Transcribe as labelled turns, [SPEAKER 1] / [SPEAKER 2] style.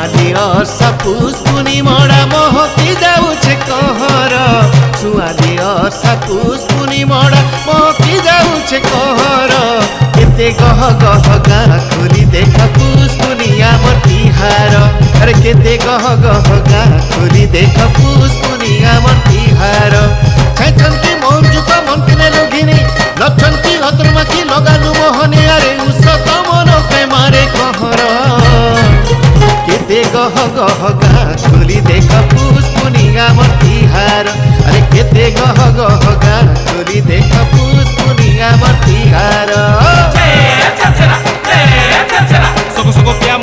[SPEAKER 1] सुआदिया सपुष्पुनी मोड़ा मोहकी जाऊे कहर सुआदिया सपुष्पुनी मोड़ा मोहकी जाऊे कहर केते गह गह गाँ खोली देख पुष्पुनिया तिहार अरे केते गह गह गाँ खोली देख पुष्पुनिया तिहार छाइछन्ति मौजुक मंतिने लोगिनी लक्षन्ति हतरमाखी लगानु मोहनी अरे उषत मन प्रेमारे कहर केते गह गह गाँ खोली देख पुष्पुनिया तिहार अरे केते गह गह गाँ खोली देख पुष्पुनिया तिहार
[SPEAKER 2] Soco soco piamo